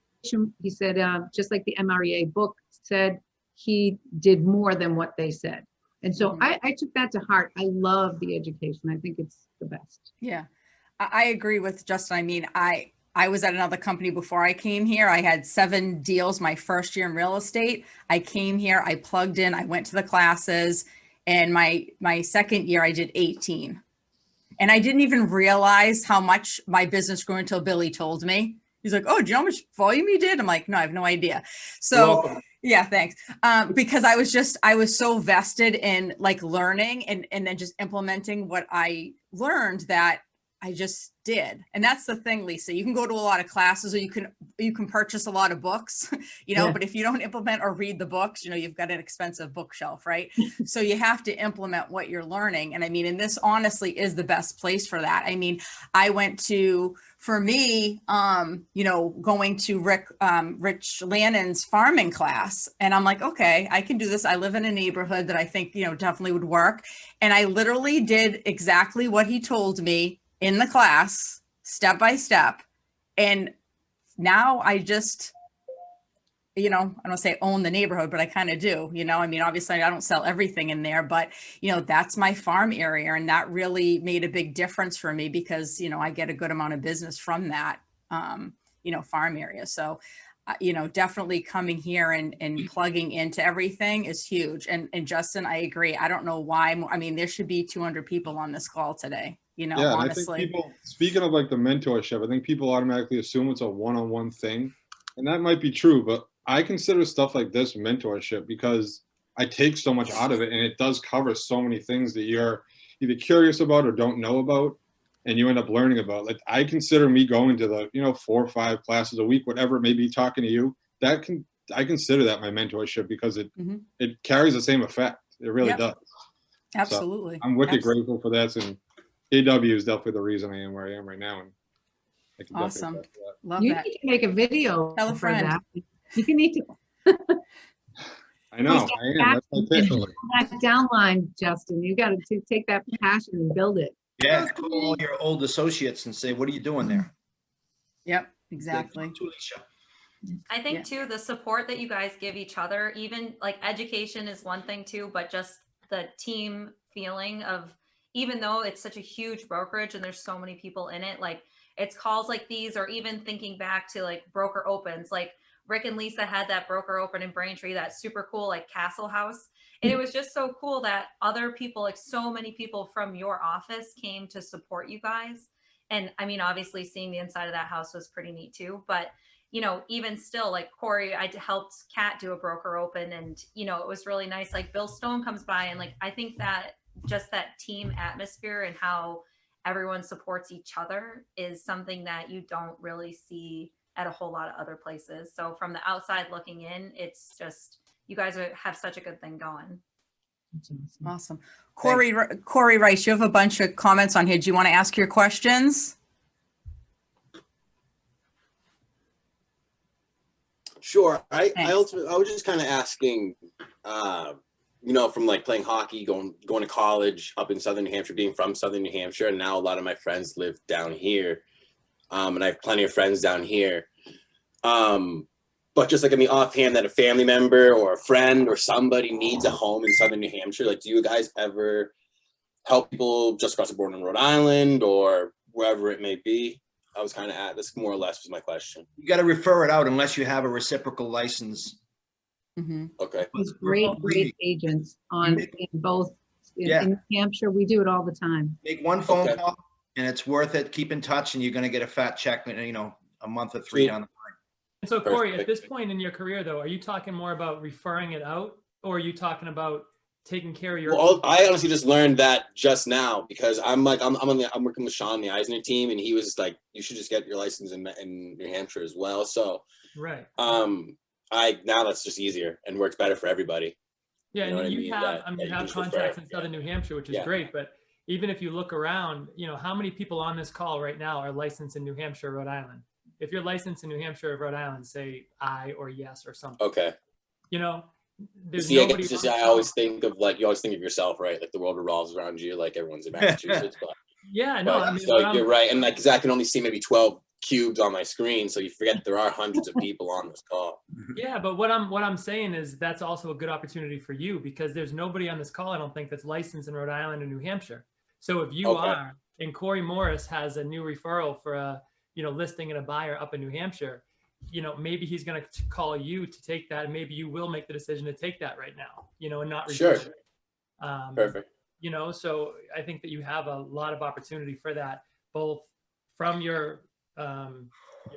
he said, just like the MREA book said, he did more than what they said. And so I took that to heart. I love the education. I think it's the best. Yeah, I agree with Justin. I mean, I was at another company before I came here. I had 7 deals my first year in real estate. I came here, I plugged in, I went to the classes, and my second year I did 18. And I didn't even realize how much my business grew until Billy told me. He's like, oh, do you know how much volume you did? I'm like, no, I have no idea. So yeah, thanks. Because I was so vested in like learning and then just implementing what I learned that I just did. And that's the thing, Lisa, you can go to a lot of classes or you can purchase a lot of books, Yeah. but if you don't implement or read the books, you've got an expensive bookshelf, right? So you have to implement what you're learning. And I mean, and this honestly is the best place for that. I mean, I went to, for me, going to Rich Lannon's farming class, and I'm like, okay, I can do this. I live in a neighborhood that I think, definitely would work. And I literally did exactly what he told me in the class, step by step. And now I just, I don't say own the neighborhood, but I kind of do, I mean, obviously I don't sell everything in there, but that's my farm area. And that really made a big difference for me because, I get a good amount of business from that, farm area. So, definitely coming here and plugging into everything is huge. And Justin, I agree. I don't know why. I mean, there should be 200 people on this call today. Yeah, honestly. and I think people, speaking of like the mentorship, I think people automatically assume it's a one-on-one thing. And that might be true, but I consider stuff like this mentorship because I take so much out of it and it does cover so many things that you're either curious about or don't know about and you end up learning about. Like I consider me going to the, 4 or 5 classes a week, whatever it may be, talking to you, I consider that my mentorship because it carries the same effect. It really does. Absolutely. So I'm wicked grateful for that. And KW is definitely the reason I am where I am right now. And I can awesome. Love you that. need to make a video Tell a for friend. that. You can need to. I know. I am. That's my pitch. That downline, Justin. You got to take that passion and build it. Yeah, call all your old associates and say, what are you doing there? Yep, exactly. I think too, the support that you guys give each other, even like education is one thing too, but just the team feeling of, even though it's such a huge brokerage and there's so many people in it, like it's calls like these, or even thinking back to like broker opens, like Rick and Lisa had that broker open in Braintree, that super cool, like Castle House. And it was just so cool that other people, like so many people from your office came to support you guys. And I mean, obviously seeing the inside of that house was pretty neat too, but you know, even still, like Corey, I helped Kat do a broker open, and you know, it was really nice. Like Bill Stone comes by, and like I think that just that team atmosphere and how everyone supports each other is something that you don't really see at a whole lot of other places. So from the outside looking in, it's just, you guys have such a good thing going. Awesome. Corey Rice, you have a bunch of comments on here. Do you want to ask your questions? Sure. I Thanks. was just kind of asking, you know, from like playing hockey, going to college up in Southern New Hampshire, being from Southern New Hampshire, and now a lot of my friends live down here, and I have plenty of friends down here. But just like, I mean, offhand, that a family member or a friend or somebody needs a home in Southern New Hampshire, like, do you guys ever help people just across the border in Rhode Island or wherever it may be? I was kind of at this, more or less was my question. You got to refer it out unless you have a reciprocal license. Mm-hmm. Okay. There's great agents in both, in New Hampshire. We do it all the time. Make one phone call and it's worth it. Keep in touch and you're going to get a fat check, you know, a month or 3 down the line. And so Corey, at this point in your career though, are you talking more about referring it out, or are you talking about taking care of your? Well, I honestly just learned that just now, because I'm working with Sean, the Eisner team, and he was like, you should just get your license in New Hampshire as well. So right. Now that's just easier and works better for everybody. Yeah, You know and what you have contacts in Southern New Hampshire, which is great. But even if you look around, you know, how many people on this call right now are licensed in New Hampshire, Rhode Island? If you're licensed in New Hampshire or Rhode Island, say I or yes or something. Okay. You know, there's See, I nobody. guess just, I always think of like, you always think of yourself, right? Like the world revolves around you, like everyone's in Massachusetts. But yeah, no, I mean, so you're right. And like, because I can only see maybe 12 cubes on my screen, so you forget there are hundreds of people on this call. Yeah, but what I'm saying is that's also a good opportunity for you, because there's nobody on this call, I don't think, that's licensed in Rhode Island or New Hampshire. So if you are, and Corey Morris has a new referral for a, you know, listing and a buyer up in New Hampshire, you know, maybe he's going to call you to take that, and maybe you will make the decision to take that right now, you know, and not refer it. Perfect. You know, so I think that you have a lot of opportunity for that, both from your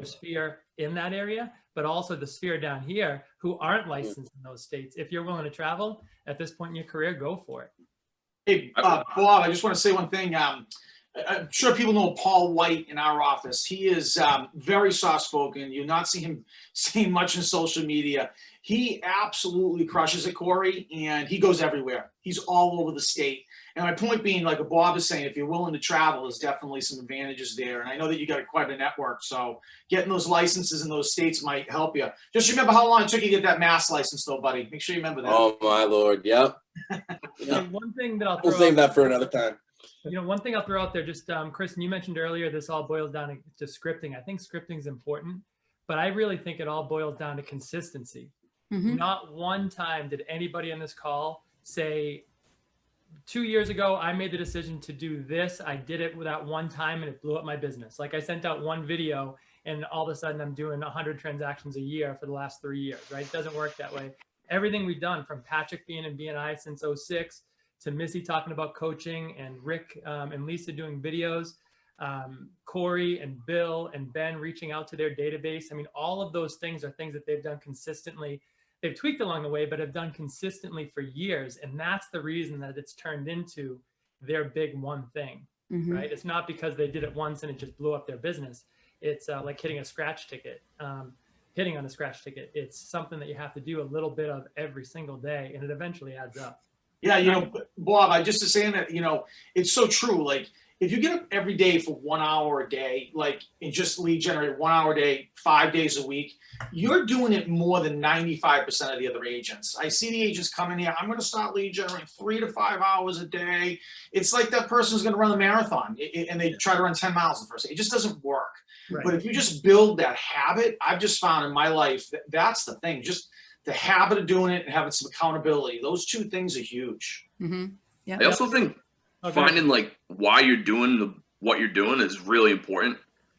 sphere in that area, but also the sphere down here who aren't licensed in those states. If you're willing to travel at this point in your career, go for it. Hey, Bob, I just want to say one thing. I'm sure people know Paul White in our office. He is very soft-spoken. You'll not see him saying much in social media. He absolutely crushes it, Corey, and he goes everywhere. He's all over the state. And my point being, like what Bob is saying, if you're willing to travel, there's definitely some advantages there. And I know that you got quite a network, so getting those licenses in those states might help you. Just remember how long it took you to get that Mass license, though, buddy. Make sure you remember that. Oh, my Lord. Yep. And one thing that We'll save that for another time. You know, one thing I'll throw out there, just Kristen, you mentioned earlier, this all boils down to scripting. I think scripting is important, but I really think it all boils down to consistency. Mm-hmm. Not one time did anybody on this call say, 2 years ago, I made the decision to do this. I did it without one time and it blew up my business. Like I sent out one video and all of a sudden I'm doing 100 transactions a year for the last 3 years, right? It doesn't work that way. Everything we've done, from Patrick being in BNI since 06, to Missy talking about coaching, and Rick and Lisa doing videos, Corey and Bill and Ben reaching out to their database. I mean, all of those things are things that they've done consistently. They've tweaked along the way, but have done consistently for years. And that's the reason that it's turned into their big one thing, right? It's not because they did it once and it just blew up their business. It's like hitting a scratch ticket, hitting on a scratch ticket. It's something that you have to do a little bit of every single day, and it eventually adds up. Yeah, you know, Bob, I just was saying that, you know, it's so true. Like, if you get up every day for 1 hour a day, like, and just lead generate 1 hour a day, 5 days a week, you're doing it more than 95% of the other agents. I see the agents coming here. I'm going to start lead generating 3 to 5 hours a day. It's like that person's going to run a marathon and they try to run 10 miles the first day. It just doesn't work. Right. But if you just build that habit, I've just found in my life that's the thing. Just the habit of doing it and having some accountability. Those two things are huge. Yeah. I also think finding like why you're doing what you're doing is really important.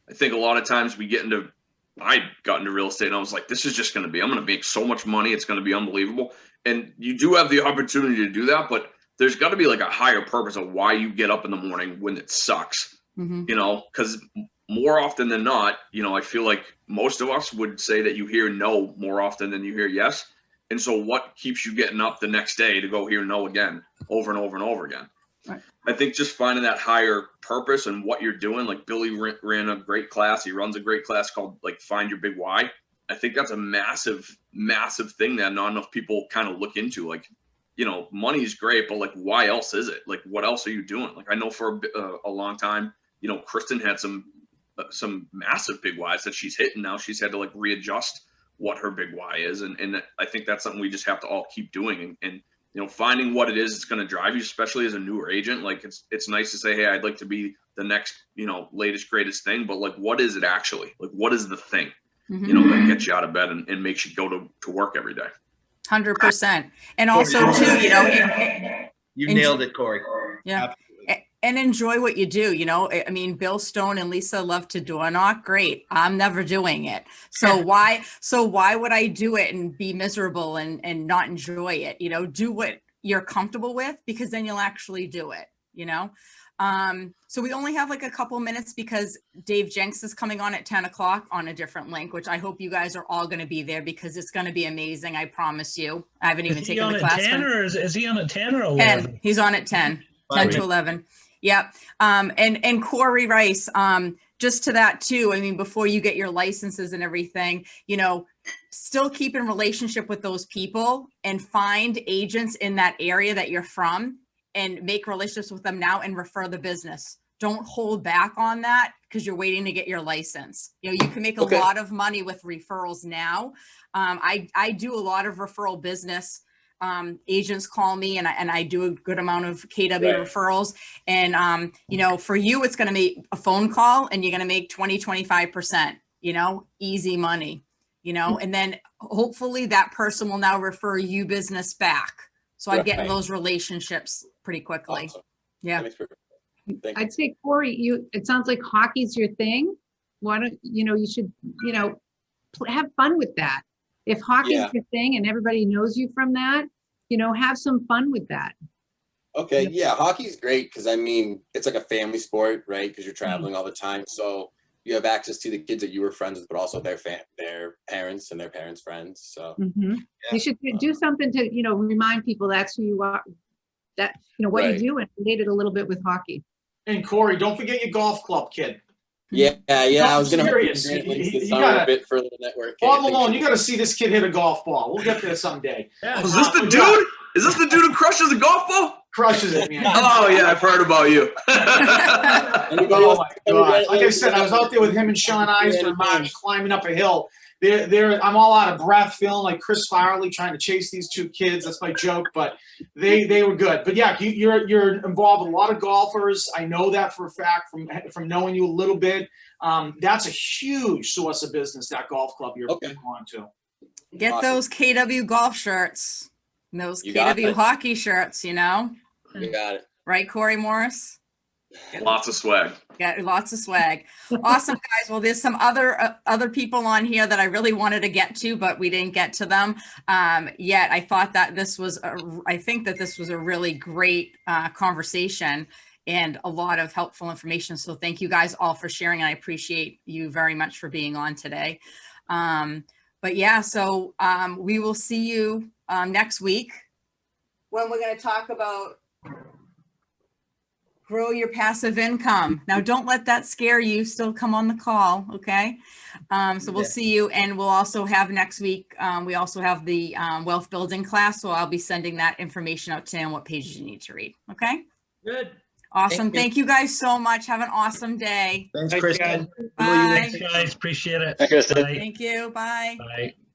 I think a lot of times I got into real estate and I was like, this is just going to be, I'm going to make so much money. It's going to be unbelievable. And you do have the opportunity to do that, but there's got to be like a higher purpose of why you get up in the morning when it sucks. Mhm. You know, because more often than not, you know, I feel like most of us would say that you hear no more often than you hear yes. And so what keeps you getting up the next day to go hear no again, over and over and over again? Right. I think just finding that higher purpose and what you're doing, like Billy ran a great class. He runs a great class called like Find Your Big Why. I think that's a massive, massive thing that not enough people kind of look into. Like, you know, money's great, but like, why else is it? Like, what else are you doing? Like, I know for a long time, you know, Kristen had some massive big whys that she's hitting. Now she's had to like readjust what her big why is. And I think that's something we just have to all keep doing. And you know, finding what it is that's going to drive you, especially as a newer agent. Like it's nice to say, hey, I'd like to be the next, you know, latest, greatest thing. But like, what is it actually? Like, what is the thing, you know, that gets you out of bed and makes you go to work every day? 100%. And also too, you know, You nailed it, Corey. yeah. And enjoy what you do. You know, I mean, Bill Stone and Lisa love to door knock. Great. I'm never doing it. So why would I do it and be miserable and not enjoy it? You know, do what you're comfortable with, because then you'll actually do it, you know? So we only have like a couple minutes because Dave Jenks is coming on at 10 o'clock on a different link, which I hope you guys are all going to be there because it's going to be amazing. I promise you. I haven't even taken the class. Is he on at 10 or 11? 10. He's on at 10 to 11. Yep. And Corey Rice, just to that too. I mean, before you get your licenses and everything, you know, still keep in relationship with those people and find agents in that area that you're from and make relationships with them now and refer the business. Don't hold back on that because you're waiting to get your license. You know, you can make a lot of money with referrals now. I do a lot of referral business. Agents call me and I do a good amount of KW referrals. And, you know, for you, it's going to be a phone call and you're going to make 20-25%, you know, easy money, you know, and then hopefully that person will now refer you business back. So I get in those relationships pretty quickly. Awesome. Yeah. I'd say, Corey, it sounds like hockey's your thing. Why don't, you know, you should, you know, have fun with that. If hockey's your thing and everybody knows you from that, you know, have some fun with that. Okay. Yeah. Hockey's great. Cause I mean, it's like a family sport, right? Cause you're traveling all the time. So you have access to the kids that you were friends with, but also their parents and their parents' friends. So you should do something to, you know, remind people that's who you are, that, you know, what you do, and relate it a little bit with hockey. And Corey, don't forget your golf club kid. Yeah. I was going to a bit for the network. Bob Malone, you got to see this kid hit a golf ball. We'll get there someday. Is this the dude? Is this the dude who crushes a golf ball? Crushes it, man. Oh yeah, I've heard about you. Oh my God. Like I said, I was out there with him and Sean Eisner and March climbing up a hill. I'm all out of breath, feeling like Chris Farley trying to chase these two kids. That's my joke, but they were good. But yeah, you're involved with a lot of golfers. I know that for a fact from knowing you a little bit. That's a huge source of business, that golf club you're on to. Get those KW golf shirts, and those KW hockey shirts, you know? You got it. Right, Corey Morris? Lots of swag. Yeah, lots of swag. Awesome, guys. Well, there's some other people on here that I really wanted to get to, but we didn't get to them yet. I thought that I think that this was a really great conversation and a lot of helpful information. So thank you guys all for sharing. I appreciate you very much for being on today. But yeah, so we will see you next week when we're going to talk about grow your passive income. Now, don't let that scare you. Still come on the call, okay? So we'll see you. And we'll also have next week, we also have the wealth building class. So I'll be sending that information out to you on what pages you need to read, okay? Good. Awesome. Thank you guys so much. Have an awesome day. Thanks, Kristen. Bye. Thanks, guys. Appreciate it. Thanks, Kristen. Bye. Thank you. Bye. Bye.